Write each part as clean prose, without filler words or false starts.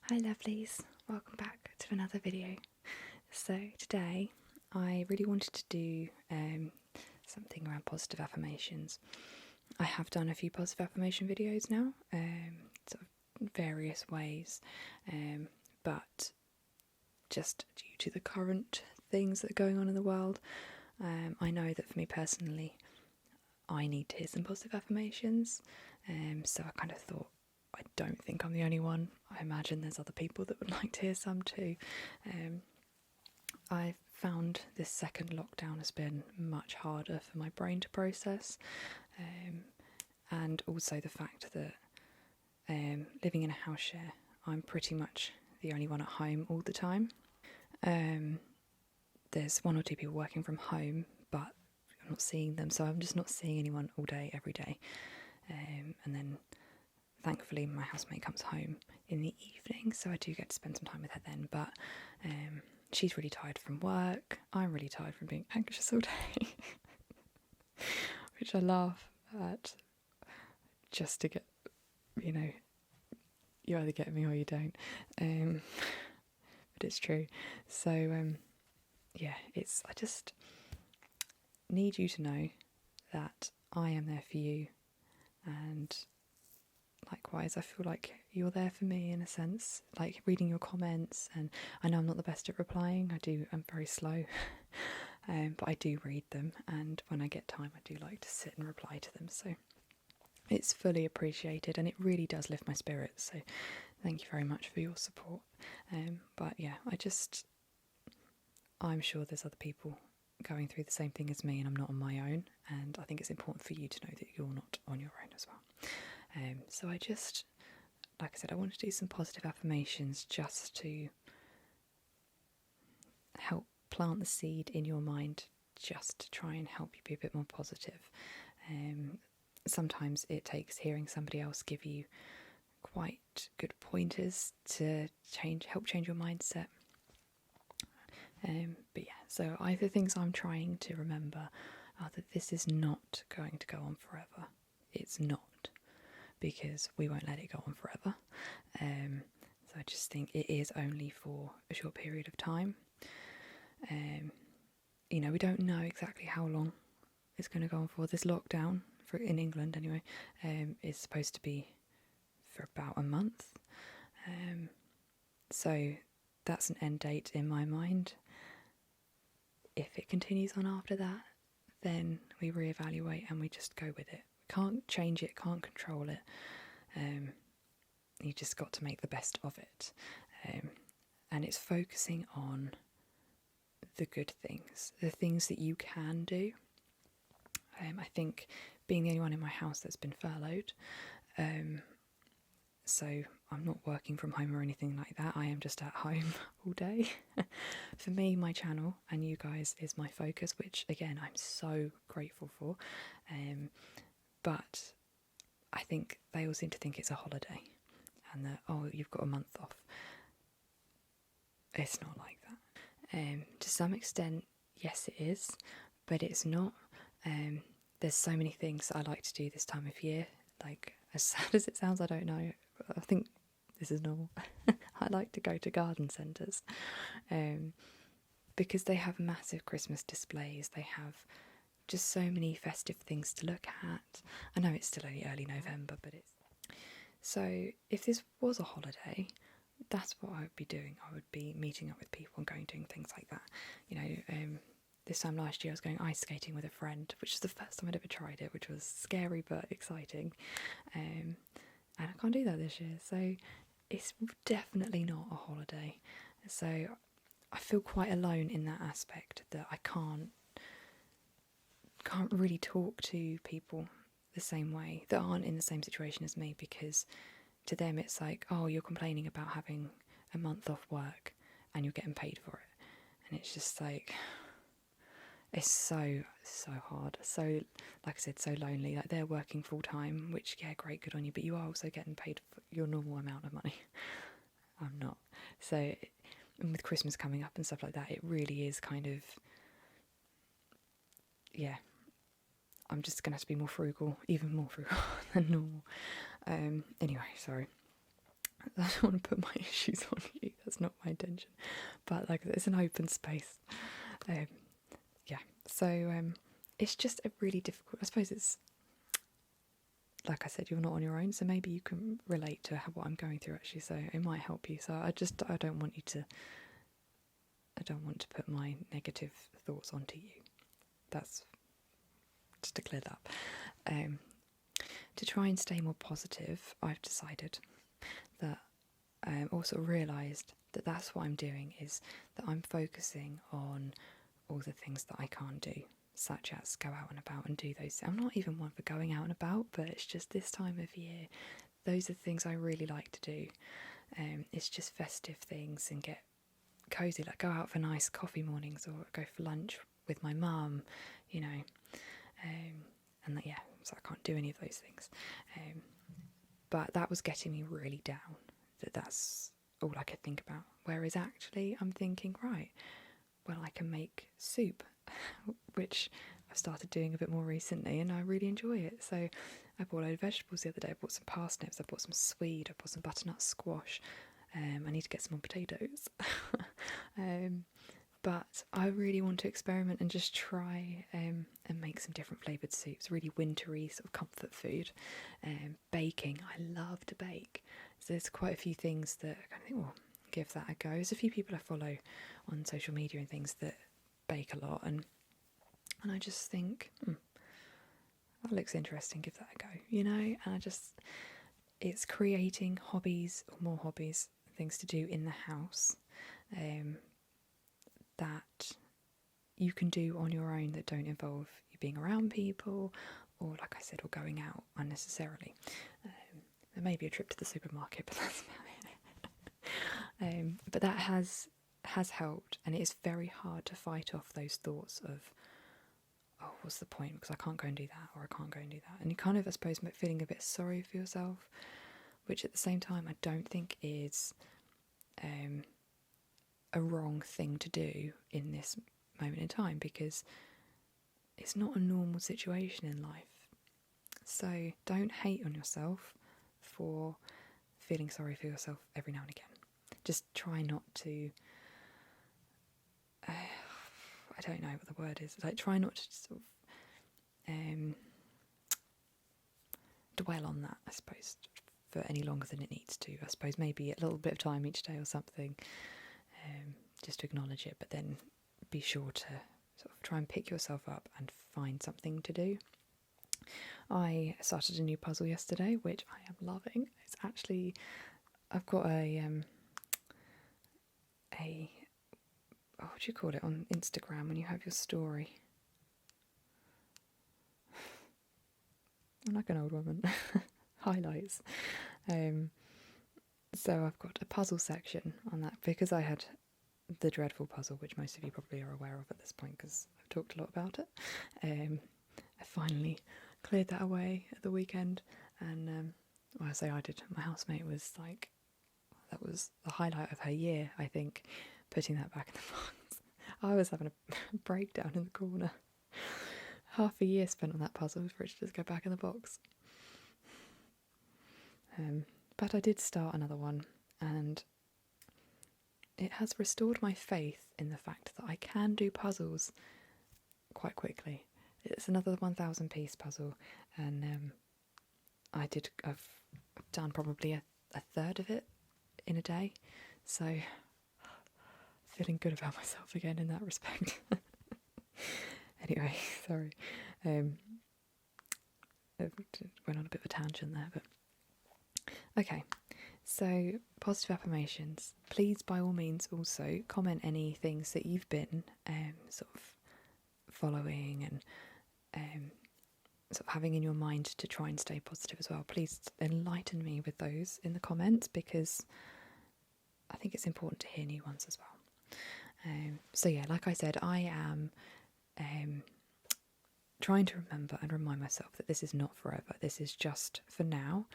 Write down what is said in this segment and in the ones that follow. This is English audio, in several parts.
Hi lovelies, welcome back to another video. So today I really wanted to do something around positive affirmations. I have done a few positive affirmation videos now, sort of various ways, but just due to the current things that are going on in the world, I know that for me personally I need to hear some positive affirmations, so I kind of thought, I don't think I'm the only one. I imagine there's other people that would like to hear some too. I've found this second lockdown has been much harder for my brain to process, and also the fact that living in a house share, I'm pretty much the only one at home all the time. There's one or two people working from home, but I'm not seeing them, so I'm just not seeing anyone all day, every day. And then thankfully my housemate comes home in the evening, so I do get to spend some time with her then, but she's really tired from work, I'm really tired from being anxious all day, which I laugh at just to get, you either get me or you don't, but it's true. So I just need you to know that I am there for you, and likewise I feel like you're there for me in a sense, like reading your comments, and I know I'm not the best at replying, I'm very slow, but I do read them, and when I get time I do like to sit and reply to them, so it's fully appreciated and it really does lift my spirits, so thank you very much for your support. But yeah, I'm sure there's other people going through the same thing as me and I'm not on my own, and I think it's important for you to know that you're not on your own as well. So like I said, I want to do some positive affirmations just to help plant the seed in your mind, just to try and help you be a bit more positive. Sometimes it takes hearing somebody else give you quite good pointers to help change your mindset. But yeah, so either things I'm trying to remember are that this is not going to go on forever. It's not, because we won't let it go on forever. So I just think it is only for a short period of time. We don't know exactly how long it's going to go on for. This lockdown, in England anyway, is supposed to be for about a month. So that's an end date in my mind. If it continues on after that, then we reevaluate and we just go with it. Can't change it, can't control it. You just got to make the best of it. And it's focusing on the good things, the things that you can do. I think being the only one in my house that's been furloughed, so I'm not working from home or anything like that, I am just at home all day. For me, my channel and you guys is my focus, which again I'm so grateful for, but I think they all seem to think it's a holiday and that, oh, you've got a month off. It's not like that. To some extent, yes it is, but it's not. There's so many things that I like to do this time of year, like, as sad as it sounds, I don't know, I think this is normal. I like to go to garden centres, because they have massive Christmas displays, they have just so many festive things to look at. I know it's still only early November, but so if this was a holiday, that's what I would be doing. I would be meeting up with people and doing things like that. This time last year I was going ice skating with a friend, which is the first time I'd ever tried it, which was scary but exciting. And I can't do that this year, so it's definitely not a holiday. So I feel quite alone in that aspect, that I can't really talk to people the same way, that aren't in the same situation as me, because to them it's like, oh, you're complaining about having a month off work and you're getting paid for it. And it's just like, it's so hard. So, like I said, so lonely. Like, they're working full time, which, yeah, great, good on you, but you are also getting paid for your normal amount of money. I'm not. So, and with Christmas coming up and stuff like that, it really is kind of, yeah, I'm just going to have to be more frugal, even more frugal than normal. Anyway, sorry. I don't want to put my issues on you. That's not my intention. But like, it's an open space. It's just a really difficult. I suppose it's like I said, you're not on your own, so maybe you can relate to what I'm going through actually. So it might help you. So I don't want to put my negative thoughts onto you. That's just to clear that up. To try and stay more positive, I've decided that also realised that that's what I'm doing, is that I'm focusing on all the things that I can't do, such as go out and about and do those. I'm not even one for going out and about, but it's just this time of year, those are the things I really like to do. It's just festive things and get cosy, like go out for nice coffee mornings or go for lunch with my mum, you know. So I can't do any of those things. But that was getting me really down, that's all I could think about. Whereas actually I'm thinking, right, well, I can make soup, which I've started doing a bit more recently and I really enjoy it. So I bought a load of vegetables the other day. I bought some parsnips, I bought some swede, I bought some butternut squash. I need to get some more potatoes. But I really want to experiment and just try and make some different flavoured soups, really wintry sort of comfort food. Baking, I love to bake. So there's quite a few things that I think, well, give that a go. There's a few people I follow on social media and things that bake a lot, and I just think, that looks interesting, give that a go, you know? And it's creating hobbies, or more hobbies, things to do in the house that you can do on your own that don't involve you being around people, or like I said, or going out unnecessarily. There may be a trip to the supermarket, but that's about it. But that has helped, and it is very hard to fight off those thoughts of, oh, what's the point, because I can't go and do that, or I can't go and do that. And you kind of, I suppose, feeling a bit sorry for yourself, which at the same time I don't think is a wrong thing to do in this moment in time, because it's not a normal situation in life. So don't hate on yourself for feeling sorry for yourself every now and again. Just try not to, I don't know what the word is, like try not to sort of dwell on that, I suppose, for any longer than it needs to. I suppose maybe a little bit of time each day or something, just to acknowledge it, but then be sure to sort of try and pick yourself up and find something to do. I started a new puzzle yesterday, which I am loving. It's actually, I've got a what do you call it on Instagram when you have your story? I'm like an old woman. Highlights. So I've got a puzzle section on that, because I had the dreadful puzzle, which most of you probably are aware of at this point because I've talked a lot about it. I finally cleared that away at the weekend, and well, I say I did. My housemate was like, that was the highlight of her year, I think, putting that back in the box. I was having a breakdown in the corner. Half a year spent on that puzzle for it to just go back in the box. But I did start another one, and it has restored my faith in the fact that I can do puzzles quite quickly. It's another 1,000 piece puzzle, and I've done probably a third of it in a day, so feeling good about myself again in that respect. Anyway, sorry. I went on a bit of a tangent there, but okay. So, positive affirmations. Please, by all means, also comment any things that you've been sort of following and sort of having in your mind to try and stay positive as well. Please enlighten me with those in the comments, because I think it's important to hear new ones as well. So yeah, like I said, I am trying to remember and remind myself that this is not forever. This is just for now,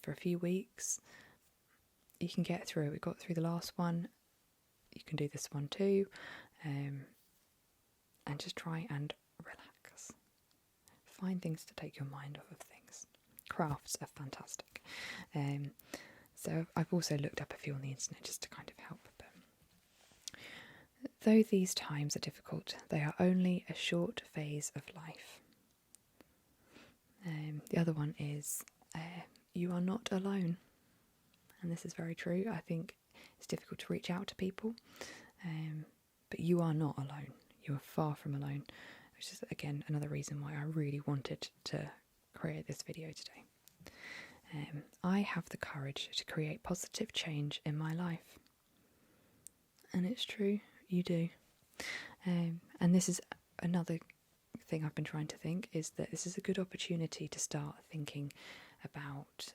for a few weeks. You can get through it. We got through the last one. You can do this one too. And just try and relax. Find things to take your mind off of things. Crafts are fantastic. So I've also looked up a few on the internet just to kind of help. But though these times are difficult, they are only a short phase of life. The other one is you are not alone. And this is very true. I think it's difficult to reach out to people, but you are not alone. You are far from alone, which is, again, another reason why I really wanted to create this video today. I have the courage to create positive change in my life. And it's true, you do. And this is another thing I've been trying to think, is that this is a good opportunity to start thinking about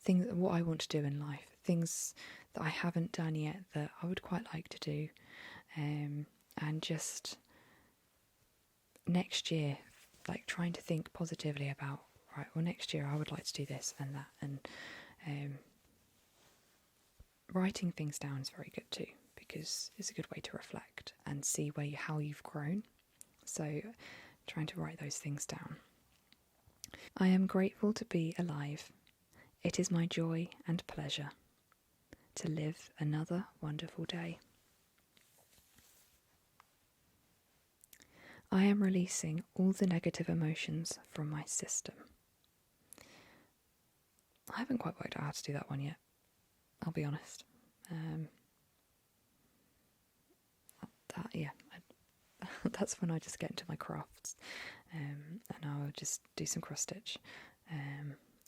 things, what I want to do in life, things that I haven't done yet that I would quite like to do, and just next year, like trying to think positively about, right, well, next year I would like to do this and that, and writing things down is very good too, because it's a good way to reflect and see how you've grown. So trying to write those things down. I am grateful to be alive. It is my joy and pleasure to live another wonderful day. I am releasing all the negative emotions from my system. I haven't quite worked out how to do that one yet, I'll be honest. That's when I just get into my crafts, and I'll just do some cross stitch,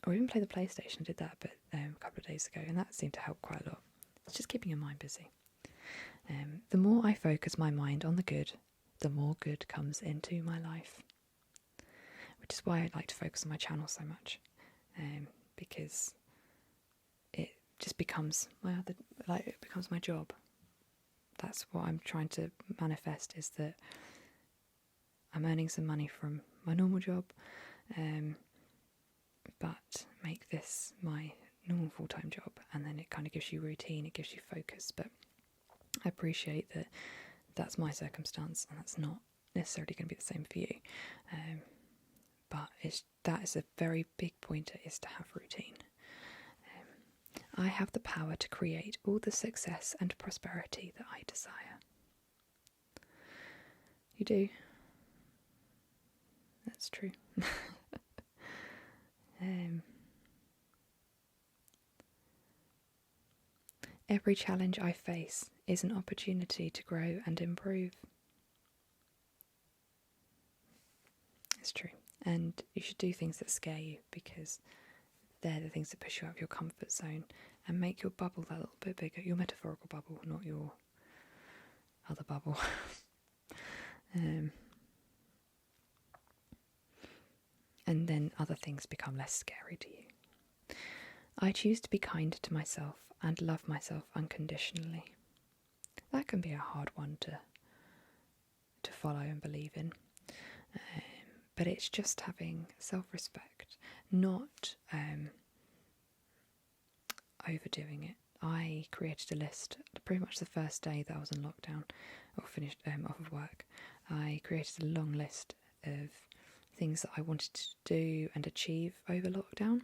or even play the PlayStation. I did that a bit a couple of days ago, and that seemed to help quite a lot. It's just keeping your mind busy. The more I focus my mind on the good, the more good comes into my life, which is why I like to focus on my channel so much, because it just becomes it becomes my job. That's what I'm trying to manifest, is that I'm earning some money from my normal job, but make this my normal full-time job, and then it kind of gives you routine, it gives you focus. But I appreciate that that's my circumstance, and that's not necessarily going to be the same for you. But that is a very big pointer, is to have routine. I have the power to create all the success and prosperity that I desire. You do. That's true. Every challenge I face is an opportunity to grow and improve. It's true. And you should do things that scare you, because they're the things that push you out of your comfort zone and make your bubble that little bit bigger. Your metaphorical bubble, not your other bubble. And then other things become less scary to you. I choose to be kind to myself and love myself unconditionally. That can be a hard one to follow and believe in. But it's just having self-respect, not overdoing it. I created a list pretty much the first day that I was in lockdown, or finished off of work. I created a long list of things that I wanted to do and achieve over lockdown.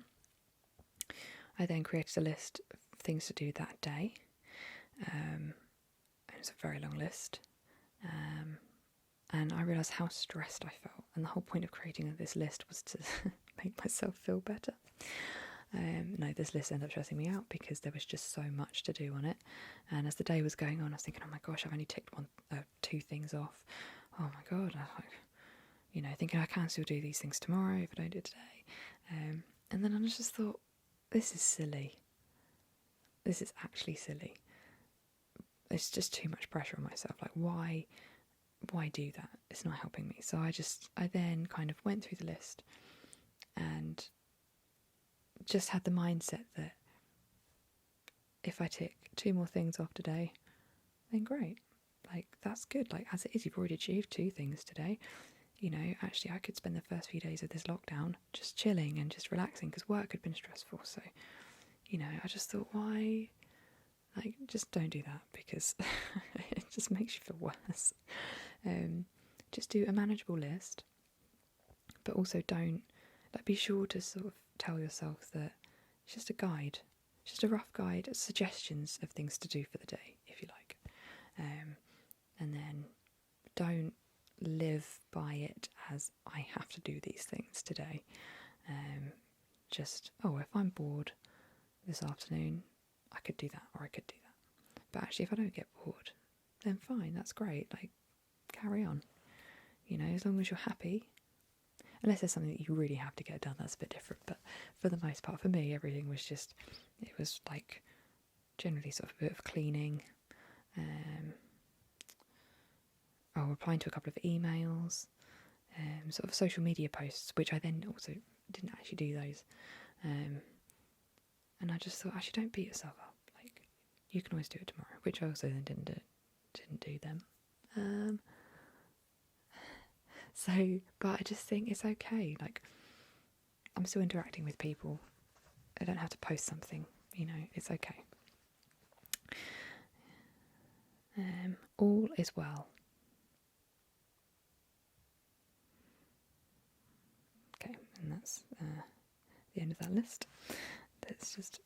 I then created a list of things to do that day. It was a very long list. And I realised how stressed I felt. And the whole point of creating this list was to make myself feel better. No, this list ended up stressing me out because there was just so much to do on it. And as the day was going on, I was thinking, oh my gosh, I've only ticked two things off. Oh my God. Thinking I can still do these things tomorrow if I don't do it today. And then I just thought, this is silly. This is actually silly. It's just too much pressure on myself. Like, why do that? It's not helping me. So I then kind of went through the list and just had the mindset that if I tick 2 more things off today, then great. Like, that's good. Like, as it is, you've already achieved 2 things today. Actually I could spend the first few days of this lockdown just chilling and just relaxing, because work had been stressful. So, I just thought, why? Like, just don't do that, because it just makes you feel worse. Just do a manageable list, but also don't, be sure to sort of tell yourself that It's just a guide, just a rough guide, suggestions of things to do for the day, if you like. And then don't live by it as I have to do these things today. Just, if I'm bored this afternoon, I could do that, or I could do that. But actually, if I don't get bored, then fine, that's great. Like, carry on. You know, as long as you're happy. Unless there's something that you really have to get done, that's a bit different. But for the most part, for me, everything was just, it was like generally sort of a bit of cleaning. Replying to a couple of emails. Sort of social media posts, which I then also didn't actually do those. And I just thought, actually, don't beat yourself up. Like, you can always do it tomorrow, which I also then didn't do them. But I just think it's okay. Like, I'm still interacting with people. I don't have to post something, you know, it's okay. All is well. Okay, and that's the end of that list. Let's just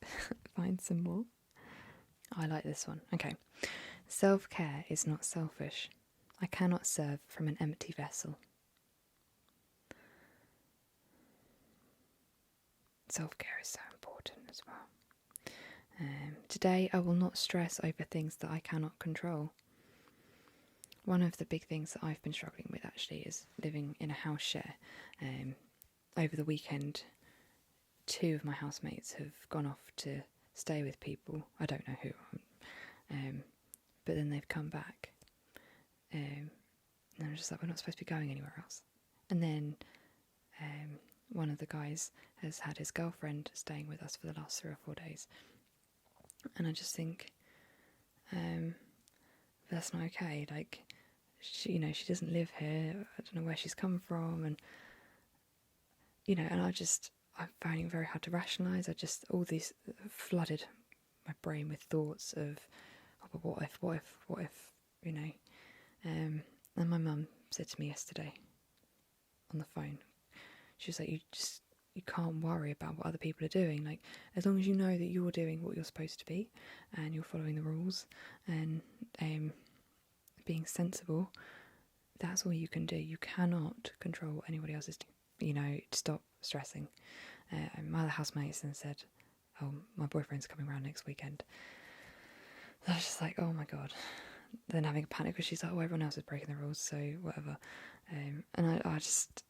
find some more. I like this one. Okay. Self-care is not selfish. I cannot serve from an empty vessel. Self-care is so important as well. Today I will not stress over things that I cannot control. One of the big things that I've been struggling with actually is living in a house share. Over the weekend, 2 of my housemates have gone off to stay with people. I don't know who. But then they've come back. And I'm just like, we're not supposed to be going anywhere else. And then one of the guys has had his girlfriend staying with us for the last 3 or 4 days. And I just think, that's not okay. Like, she doesn't live here. I don't know where she's come from. And, and I'm finding it very hard to rationalise. All these flooded my brain with thoughts of, but what if, and my mum said to me yesterday on the phone, she was like, you can't worry about what other people are doing. Like, as long as you know that you're doing what you're supposed to be and you're following the rules and being sensible, that's all you can do. You cannot control what anybody else is doing. Stop stressing. My other housemates then said, my boyfriend's coming around next weekend. I was just like, oh my god. Then having a panic because she's like, everyone else is breaking the rules, so whatever. And I just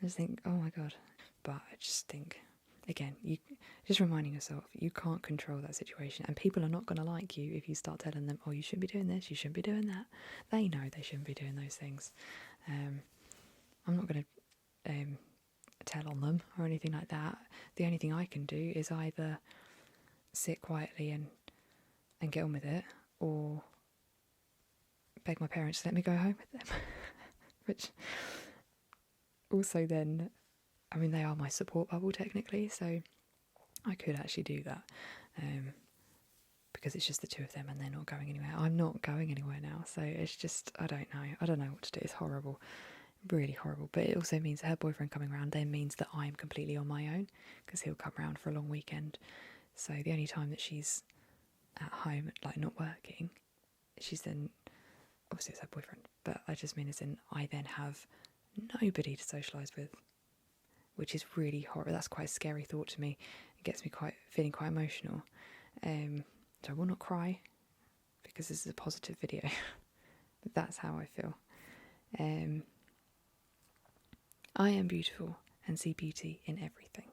think, oh my god. But I just think, again, you just reminding yourself, you can't control that situation, and people are not going to like you if you start telling them, you shouldn't be doing this, you shouldn't be doing that. They know they shouldn't be doing those things. I'm not going to tell on them or anything like that. The only thing I can do is either sit quietly and get on with it, or beg my parents to let me go home with them. Which also then, they are my support bubble technically, so I could actually do that, because it's just the 2 of them and they're not going anywhere. I'm not going anywhere now, so it's just, I don't know what to do. It's horrible, really horrible. But it also means that her boyfriend coming around then means that I'm completely on my own, because he'll come around for a long weekend. So the only time that she's at home, like not working, she's then, obviously it's her boyfriend, but I just mean as in I then have nobody to socialise with, which is really horrible. That's quite a scary thought to me. It gets me feeling quite emotional. So I will not cry, because this is a positive video, but that's how I feel. I am beautiful and see beauty in everything.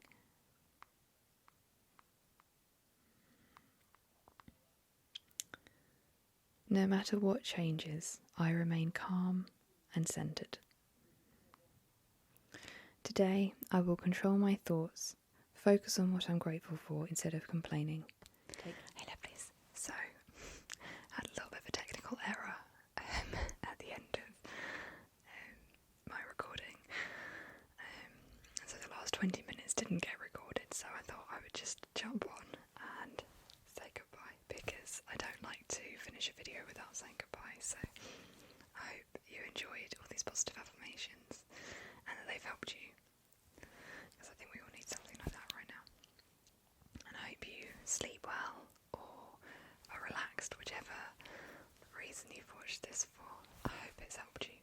No matter what changes, I remain calm and centered. Today, I will control my thoughts, focus on what I'm grateful for instead of complaining. Hey lovelies, so I had a little bit of a technical error at the end of my recording. So the last 20 minutes didn't get recorded, so I thought I would just jump on and say goodbye, because I don't like to finish a video without saying goodbye. So I hope you enjoyed all these positive affirmations and that they've helped you, because I think we all need something like that right now. sleep well or are relaxed, whichever reason you've watched this for. I hope it's helped you.